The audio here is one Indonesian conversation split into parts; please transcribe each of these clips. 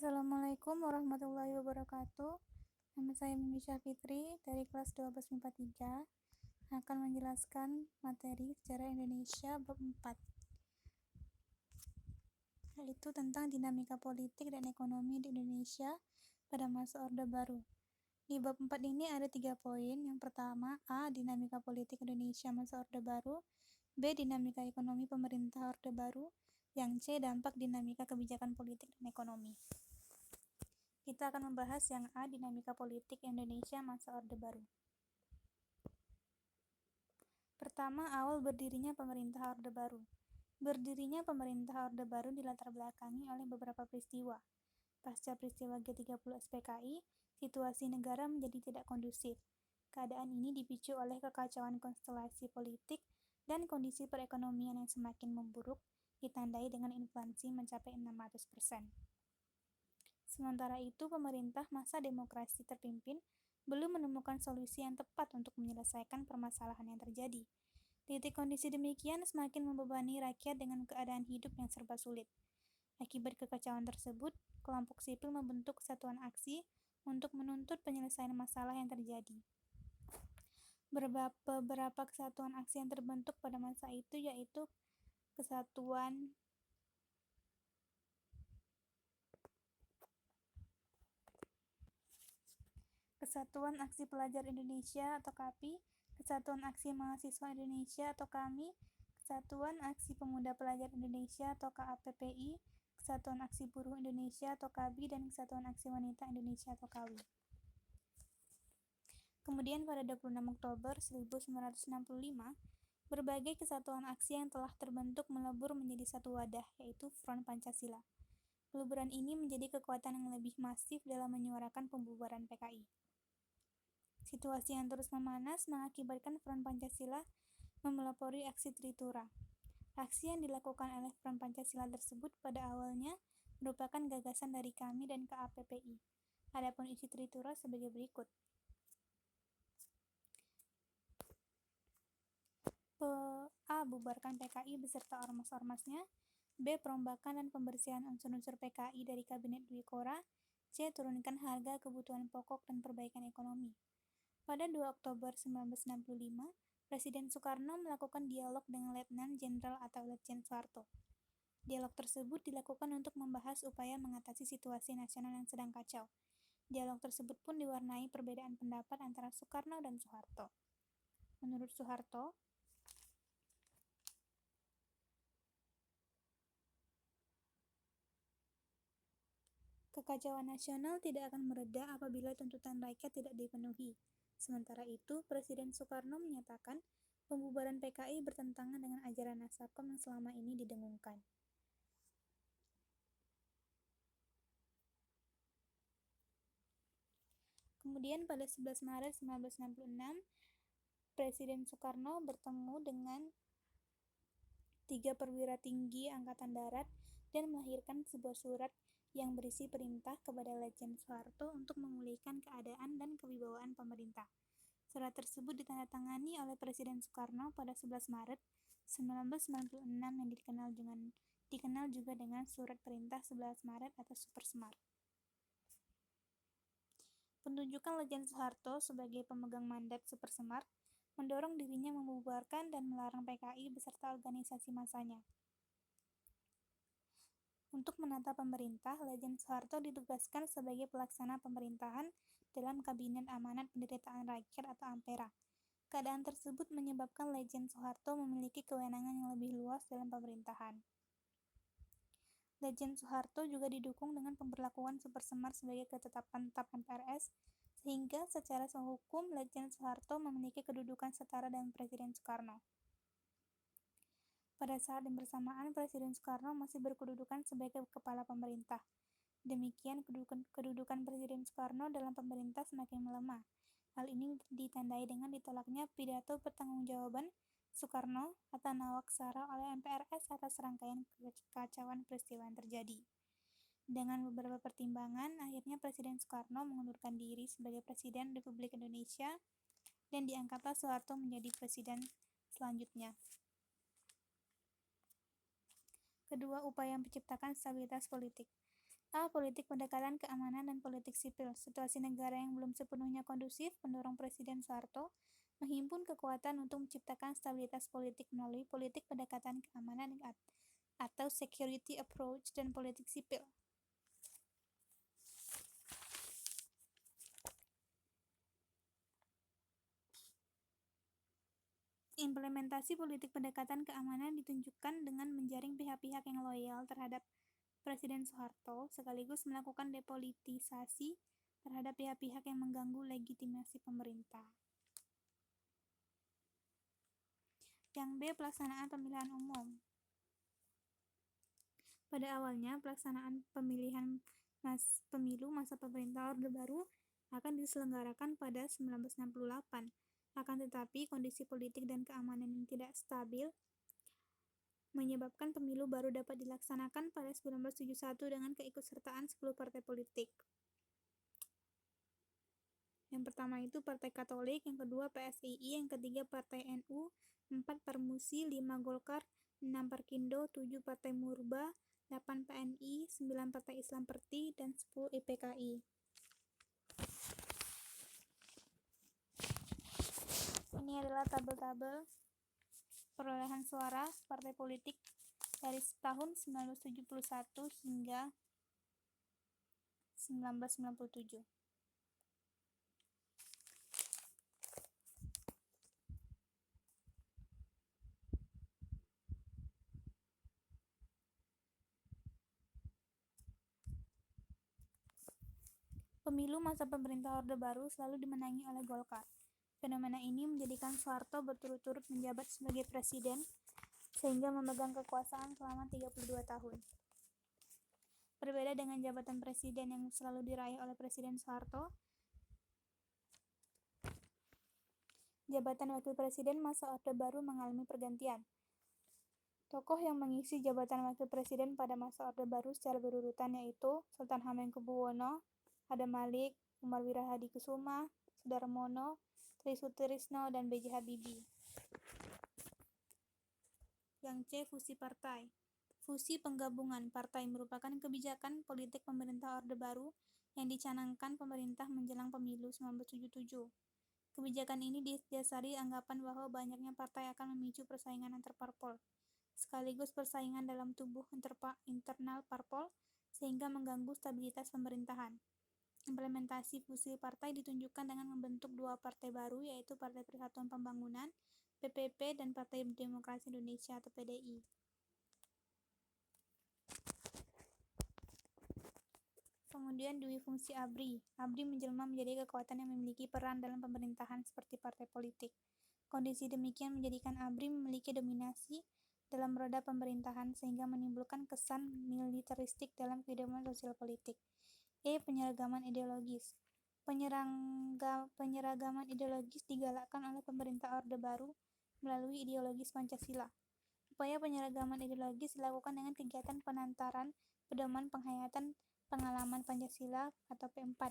Assalamualaikum warahmatullahi wabarakatuh. Nama saya Mimi Syafitri dari kelas 12 MIPA 3 akan menjelaskan materi sejarah Indonesia bab 4, yaitu tentang dinamika politik dan ekonomi di Indonesia pada masa Orde Baru. Di bab 4 ini ada 3 poin. Yang pertama, A. Dinamika politik Indonesia masa Orde Baru. B. Dinamika ekonomi pemerintah Orde Baru. Yang C. Dampak dinamika kebijakan politik dan ekonomi. Kita akan membahas yang A, dinamika politik Indonesia masa Orde Baru. Pertama, awal berdirinya pemerintah Orde Baru. Berdirinya pemerintah Orde Baru dilatar belakangi oleh beberapa peristiwa. Pasca peristiwa G30 SPKI, situasi negara menjadi tidak kondusif. Keadaan ini dipicu oleh kekacauan konstelasi politik dan kondisi perekonomian yang semakin memburuk, ditandai dengan inflasi mencapai 600%. Sementara itu, pemerintah masa demokrasi terpimpin belum menemukan solusi yang tepat untuk menyelesaikan permasalahan yang terjadi. Titik kondisi demikian semakin membebani rakyat dengan keadaan hidup yang serba sulit. Akibat kekacauan tersebut, kelompok sipil membentuk kesatuan aksi untuk menuntut penyelesaian masalah yang terjadi. Beberapa kesatuan aksi yang terbentuk pada masa itu yaitu Kesatuan Aksi Pelajar Indonesia atau KAPI, Kesatuan Aksi Mahasiswa Indonesia atau KAMI, Kesatuan Aksi Pemuda Pelajar Indonesia atau KAPPI, Kesatuan Aksi Buruh Indonesia atau KABI, dan Kesatuan Aksi Wanita Indonesia atau KAWI. Kemudian pada 26 Oktober 1965, berbagai kesatuan aksi yang telah terbentuk melebur menjadi satu wadah, yaitu Front Pancasila. Peleburan ini menjadi kekuatan yang lebih masif dalam menyuarakan pembubaran PKI. Situasi yang terus memanas mengakibatkan Front Pancasila memelopori aksi Tritura. Aksi yang dilakukan oleh Front Pancasila tersebut pada awalnya merupakan gagasan dari KAMI dan KAPPI. Adapun isi Tritura sebagai berikut. A. Bubarkan PKI beserta ormas-ormasnya. B. Perombakan dan pembersihan unsur-unsur PKI dari Kabinet Dwi Kora. C. Turunkan harga kebutuhan pokok dan perbaikan ekonomi. Pada 2 Oktober 1965, Presiden Soekarno melakukan dialog dengan Letnan Jenderal atau Letjen Soeharto. Dialog tersebut dilakukan untuk membahas upaya mengatasi situasi nasional yang sedang kacau. Dialog tersebut pun diwarnai perbedaan pendapat antara Soekarno dan Soeharto. Menurut Soeharto, kekacauan nasional tidak akan mereda apabila tuntutan rakyat tidak dipenuhi. Sementara itu, Presiden Soekarno menyatakan pembubaran PKI bertentangan dengan ajaran Nasakom yang selama ini didengungkan. Kemudian pada 11 Maret 1966, Presiden Soekarno bertemu dengan 3 perwira tinggi Angkatan Darat dan melahirkan sebuah surat yang berisi perintah kepada Letjen Soeharto untuk memulihkan keadaan dan kewibawaan pemerintah. Surat tersebut ditandatangani oleh Presiden Soekarno pada 11 Maret 1996 yang dikenal juga dengan Surat Perintah 11 Maret atau Super Smart. Penunjukan Letjen Soeharto sebagai pemegang mandat Super Smart mendorong dirinya membubarkan dan melarang PKI beserta organisasi masanya. Untuk menata pemerintah, Letjen Soeharto ditugaskan sebagai pelaksana pemerintahan dalam Kabinet Amanat Penderitaan Rakyat atau AMPERA. Keadaan tersebut menyebabkan Letjen Soeharto memiliki kewenangan yang lebih luas dalam pemerintahan. Letjen Soeharto juga didukung dengan pemberlakuan Super Semar sebagai ketetapan tetap MPRS, sehingga secara hukum Letjen Soeharto memiliki kedudukan setara dengan Presiden Soekarno. Pada saat yang bersamaan, Presiden Soekarno masih berkedudukan sebagai kepala pemerintah. Demikian, kedudukan Presiden Soekarno dalam pemerintah semakin melemah. Hal ini ditandai dengan ditolaknya pidato pertanggungjawaban Soekarno atau Nawaksara oleh MPRS atas rangkaian kekacauan peristiwa yang terjadi. Dengan beberapa pertimbangan, akhirnya Presiden Soekarno mengundurkan diri sebagai Presiden Republik Indonesia dan diangkatlah Soeharto menjadi presiden selanjutnya. Kedua, upaya menciptakan stabilitas politik. A. Politik pendekatan keamanan dan politik sipil. Situasi negara yang belum sepenuhnya kondusif mendorong Presiden Soeharto menghimpun kekuatan untuk menciptakan stabilitas politik melalui politik pendekatan keamanan atau security approach dan politik sipil. Implementasi politik pendekatan keamanan ditunjukkan dengan menjaring pihak-pihak yang loyal terhadap Presiden Soeharto sekaligus melakukan depolitisasi terhadap pihak-pihak yang mengganggu legitimasi pemerintah. Yang B. Pelaksanaan pemilihan umum. Pada awalnya, pelaksanaan pemilu masa pemerintah Orde Baru akan diselenggarakan pada 1968. Akan tetapi, kondisi politik dan keamanan yang tidak stabil menyebabkan pemilu baru dapat dilaksanakan pada 1971 dengan keikutsertaan 10 partai politik. Yang pertama itu Partai Katolik, yang kedua PSII, yang ketiga Partai NU, 4 Permusi, 5 Golkar, 6 Parkindo, 7 Partai Murba, 8 PNI, 9 Partai Islam Perti, dan 10 IPKI. Ini adalah tabel-tabel perolehan suara partai politik dari tahun 1971 hingga 1997. Pemilu masa pemerintah Orde Baru selalu dimenangi oleh Golkar. Fenomena ini menjadikan Soeharto berturut-turut menjabat sebagai presiden sehingga memegang kekuasaan selama 32 tahun. Berbeda dengan jabatan presiden yang selalu diraih oleh Presiden Soeharto, jabatan wakil presiden masa Orde Baru mengalami pergantian. Tokoh yang mengisi jabatan wakil presiden pada masa Orde Baru secara berurutan yaitu Sultan Hamengkubuwono, Adam Malik, Umar Wirahadikusuma, Sudarmono, Tri Sutrisno, dan B.J. Habibie. Yang C. Fusi partai. Fusi penggabungan partai merupakan kebijakan politik pemerintah Orde Baru yang dicanangkan pemerintah menjelang pemilu 1977. Kebijakan ini didasari anggapan bahwa banyaknya partai akan memicu persaingan antar parpol, sekaligus persaingan dalam tubuh internal parpol, sehingga mengganggu stabilitas pemerintahan. Implementasi fusi partai ditunjukkan dengan membentuk dua partai baru, yaitu Partai Persatuan Pembangunan (PPP) dan Partai Demokrasi Indonesia atau PDI. Kemudian dui fungsi ABRI. ABRI menjelma menjadi kekuatan yang memiliki peran dalam pemerintahan seperti partai politik. Kondisi demikian menjadikan ABRI memiliki dominasi dalam roda pemerintahan sehingga menimbulkan kesan militeristik dalam kehidupan sosial politik. E. Penyeragaman ideologis. Penyeragaman ideologis digalakkan oleh pemerintah Orde Baru melalui ideologis Pancasila. Upaya penyeragaman ideologis dilakukan dengan kegiatan penantaran pedoman penghayatan pengalaman Pancasila atau P4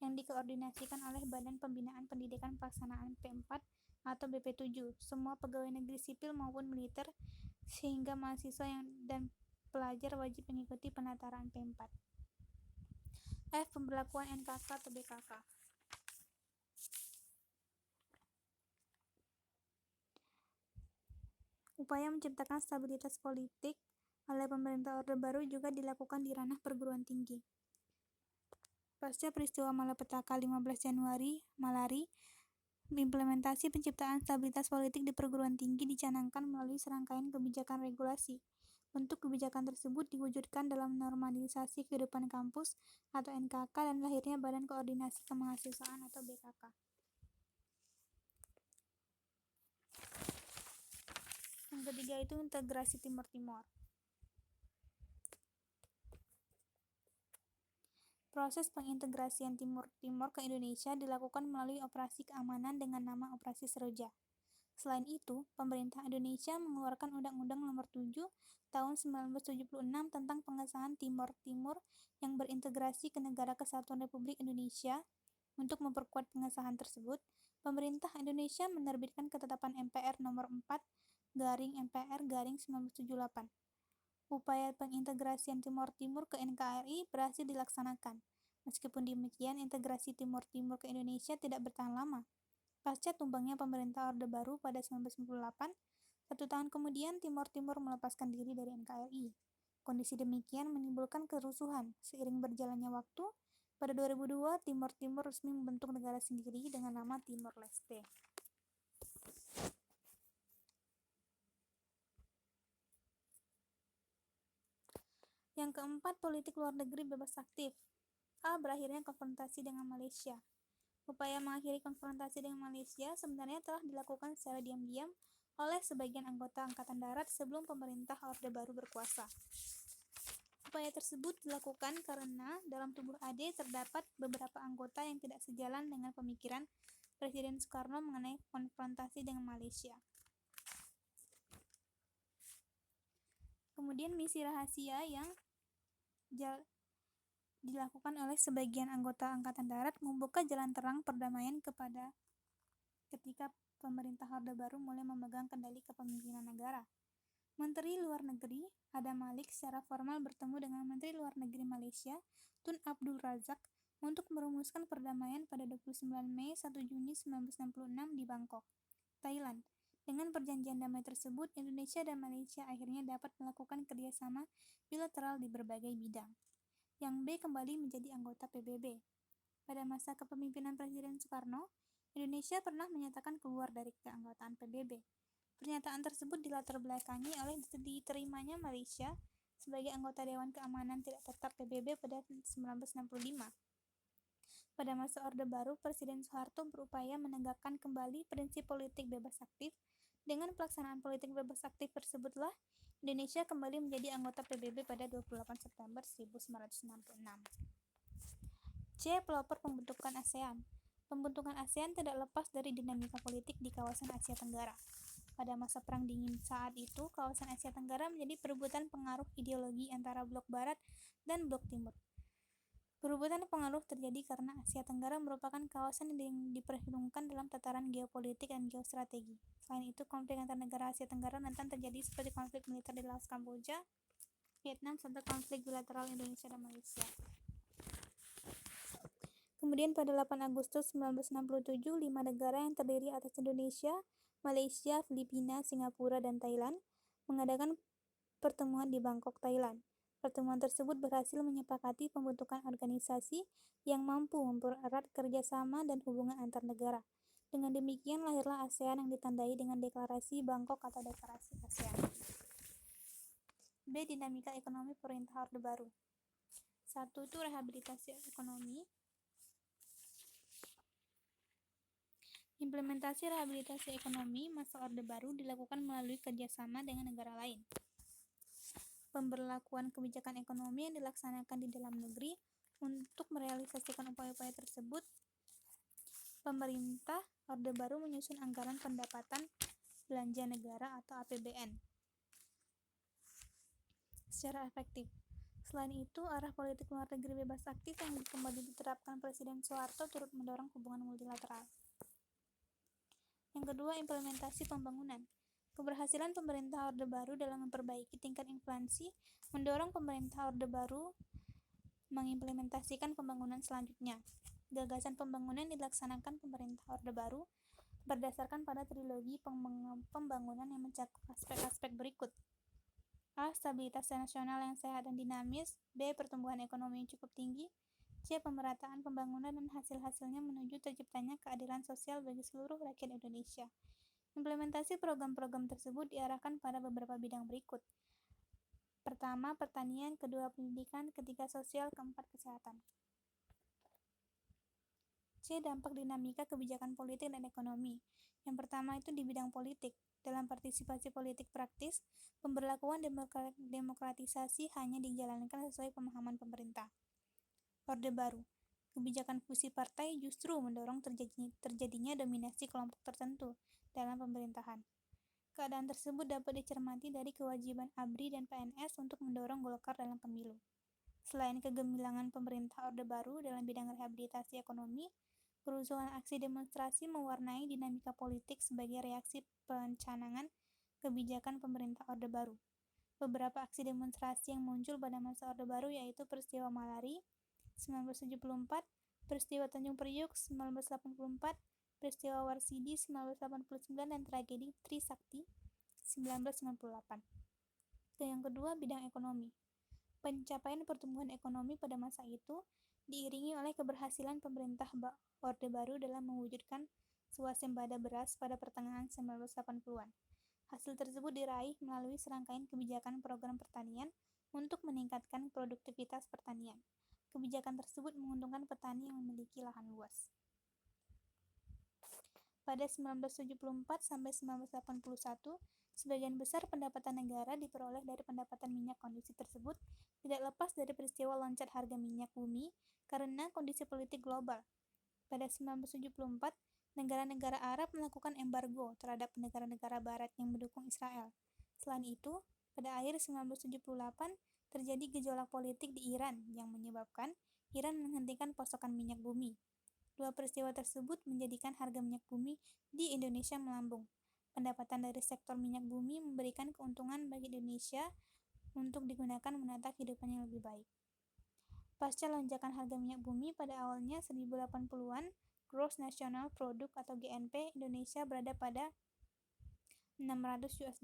yang dikoordinasikan oleh Badan Pembinaan Pendidikan Pelaksanaan P4 atau BP7, semua pegawai negeri sipil maupun militer, sehingga mahasiswa dan pelajar wajib mengikuti penataran P4. F. Pemberlakuan NKK atau BKK. Upaya menciptakan stabilitas politik oleh pemerintah Orde Baru juga dilakukan di ranah perguruan tinggi. Pasca peristiwa Malapetaka 15 Januari, Malari, implementasi penciptaan stabilitas politik di perguruan tinggi dicanangkan melalui serangkaian kebijakan regulasi. Bentuk kebijakan tersebut diwujudkan dalam normalisasi kehidupan kampus atau NKK dan lahirnya Badan Koordinasi Kemahasiswaan atau BKK. Yang ketiga itu integrasi Timur Timur. Proses pengintegrasian Timur Timur ke Indonesia dilakukan melalui operasi keamanan dengan nama Operasi Seroja. Selain itu, pemerintah Indonesia mengeluarkan Undang-Undang Nomor 7 Tahun 1976 tentang pengesahan Timor Timur yang berintegrasi ke Negara Kesatuan Republik Indonesia. Untuk memperkuat pengesahan tersebut, pemerintah Indonesia menerbitkan Ketetapan MPR Nomor 4/MPR/1978. Upaya pengintegrasian Timor Timur ke NKRI berhasil dilaksanakan. Meskipun demikian, integrasi Timor Timur ke Indonesia tidak bertahan lama. Pasca tumbangnya pemerintah Orde Baru pada 1998, 1 tahun kemudian Timor Timur melepaskan diri dari NKRI. Kondisi demikian menimbulkan kerusuhan. Seiring berjalannya waktu, pada 2002, Timor Timur resmi membentuk negara sendiri dengan nama Timor Leste. Yang keempat, politik luar negeri bebas aktif. A. Berakhirnya konfrontasi dengan Malaysia. Upaya mengakhiri konfrontasi dengan Malaysia sebenarnya telah dilakukan secara diam-diam oleh sebagian anggota Angkatan Darat sebelum pemerintah Orde Baru berkuasa. Upaya tersebut dilakukan karena dalam tubuh AD terdapat beberapa anggota yang tidak sejalan dengan pemikiran Presiden Soekarno mengenai konfrontasi dengan Malaysia. Kemudian misi rahasia yang dilakukan oleh sebagian anggota Angkatan Darat membuka jalan terang perdamaian ketika pemerintah Orde Baru mulai memegang kendali kepemimpinan negara. Menteri Luar Negeri Adam Malik secara formal bertemu dengan Menteri Luar Negeri Malaysia Tun Abdul Razak untuk merumuskan perdamaian pada 29 Mei 1 Juni 1966 di Bangkok, Thailand. Dengan perjanjian damai tersebut, Indonesia dan Malaysia akhirnya dapat melakukan kerjasama bilateral di berbagai bidang. Yang B kembali menjadi anggota PBB. Pada masa kepemimpinan Presiden Soekarno, Indonesia pernah menyatakan keluar dari keanggotaan PBB. Pernyataan tersebut dilatar belakangi oleh diterimanya Malaysia sebagai anggota Dewan Keamanan Tidak Tetap PBB pada 1965. Pada masa Orde Baru, Presiden Soeharto berupaya menegakkan kembali prinsip politik bebas aktif. Dengan pelaksanaan politik bebas aktif tersebutlah Indonesia kembali menjadi anggota PBB pada 28 September 1966. C. Pelopor pembentukan ASEAN. Pembentukan ASEAN tidak lepas dari dinamika politik di kawasan Asia Tenggara. Pada masa Perang Dingin saat itu, kawasan Asia Tenggara menjadi perebutan pengaruh ideologi antara blok Barat dan blok Timur. Perebutan pengaruh terjadi karena Asia Tenggara merupakan kawasan yang diperhitungkan dalam tataran geopolitik dan geostrategi. Selain itu, konflik antar negara Asia Tenggara rentan terjadi seperti konflik militer di Laos Kamboja, Vietnam, serta konflik bilateral Indonesia dan Malaysia. Kemudian pada 8 Agustus 1967, 5 negara yang terdiri atas Indonesia, Malaysia, Filipina, Singapura, dan Thailand mengadakan pertemuan di Bangkok, Thailand. Pertemuan tersebut berhasil menyepakati pembentukan organisasi yang mampu mempererat kerjasama dan hubungan antar negara. Dengan demikian lahirlah ASEAN yang ditandai dengan Deklarasi Bangkok atau Deklarasi ASEAN. B. Dinamika ekonomi pemerintah Orde Baru. 1. Itu rehabilitasi ekonomi. Implementasi rehabilitasi ekonomi masa Orde Baru dilakukan melalui kerjasama dengan negara lain. Pemberlakuan kebijakan ekonomi yang dilaksanakan di dalam negeri. Untuk merealisasikan upaya-upaya tersebut, pemerintah Orde Baru menyusun anggaran pendapatan belanja negara atau APBN secara efektif. Selain itu, arah politik luar negeri bebas aktif yang kembali diterapkan Presiden Soeharto turut mendorong hubungan multilateral. Yang kedua, implementasi pembangunan. Keberhasilan pemerintah Orde Baru dalam memperbaiki tingkat inflasi mendorong pemerintah Orde Baru mengimplementasikan pembangunan selanjutnya. Gagasan pembangunan dilaksanakan pemerintah Orde Baru berdasarkan pada trilogi pembangunan yang mencakup aspek-aspek berikut. A. Stabilitas nasional yang sehat dan dinamis. B. Pertumbuhan ekonomi yang cukup tinggi. C. Pemerataan pembangunan dan hasil-hasilnya menuju terciptanya keadilan sosial bagi seluruh rakyat Indonesia. Implementasi program-program tersebut diarahkan pada beberapa bidang berikut. Pertama, pertanian. Kedua, pendidikan. Ketiga, sosial. Keempat, kesehatan. C. Dampak dinamika kebijakan politik dan ekonomi. Yang pertama itu di bidang politik. Dalam partisipasi politik praktis, pemberlakuan demokratisasi hanya dijalankan sesuai pemahaman pemerintah Orde Baru. Kebijakan fusi partai justru mendorong terjadinya dominasi kelompok tertentu dalam pemerintahan. Keadaan tersebut dapat dicermati dari kewajiban ABRI dan PNS untuk mendorong Golkar dalam pemilu. Selain kegemilangan pemerintah Orde Baru dalam bidang rehabilitasi ekonomi, kerusuhan aksi demonstrasi mewarnai dinamika politik sebagai reaksi pencanangan kebijakan pemerintah Orde Baru. Beberapa aksi demonstrasi yang muncul pada masa Orde Baru yaitu peristiwa Malari 1974, peristiwa Tanjung Priuk 1984, peristiwa Warsidi 1989, dan tragedi Trisakti 1998. Yang kedua, bidang ekonomi. Pencapaian pertumbuhan ekonomi pada masa itu diiringi oleh keberhasilan pemerintah Orde Baru dalam mewujudkan swasembada beras pada pertengahan 1980-an. Hasil tersebut diraih melalui serangkaian kebijakan program pertanian untuk meningkatkan produktivitas pertanian. Kebijakan tersebut menguntungkan petani yang memiliki lahan luas. Pada 1974 sampai 1981, sebagian besar pendapatan negara diperoleh dari pendapatan minyak. Kondisi tersebut tidak lepas dari peristiwa loncat harga minyak bumi karena kondisi politik global. Pada 1974, negara-negara Arab melakukan embargo terhadap negara-negara Barat yang mendukung Israel. Selain itu, pada akhir 1978, terjadi gejolak politik di Iran yang menyebabkan Iran menghentikan pasokan minyak bumi. Dua peristiwa tersebut menjadikan harga minyak bumi di Indonesia melambung. Pendapatan dari sektor minyak bumi memberikan keuntungan bagi Indonesia untuk digunakan menata kehidupan yang lebih baik. Pasca lonjakan harga minyak bumi pada awalnya 1080-an, Gross National Product atau GNP Indonesia berada pada $600.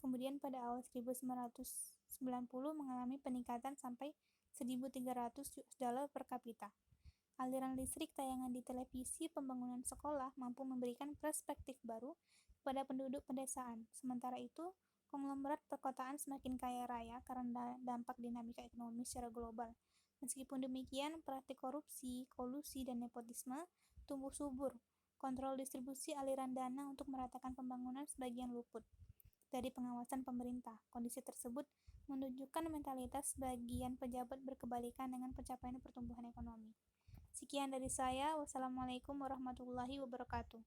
Kemudian pada awal 1990 mengalami peningkatan sampai $1.300 per kapita. Aliran listrik tayangan di televisi pembangunan sekolah mampu memberikan perspektif baru kepada penduduk pedesaan. Sementara itu, konglomerat perkotaan semakin kaya raya karena dampak dinamika ekonomi secara global. Meskipun demikian, praktik korupsi, kolusi, dan nepotisme tumbuh subur. Kontrol distribusi aliran dana untuk meratakan pembangunan sebagian luput dari pengawasan pemerintah. Kondisi tersebut menunjukkan mentalitas sebagian pejabat berkebalikan dengan pencapaian pertumbuhan ekonomi. Sekian dari saya. Wassalamualaikum warahmatullahi wabarakatuh.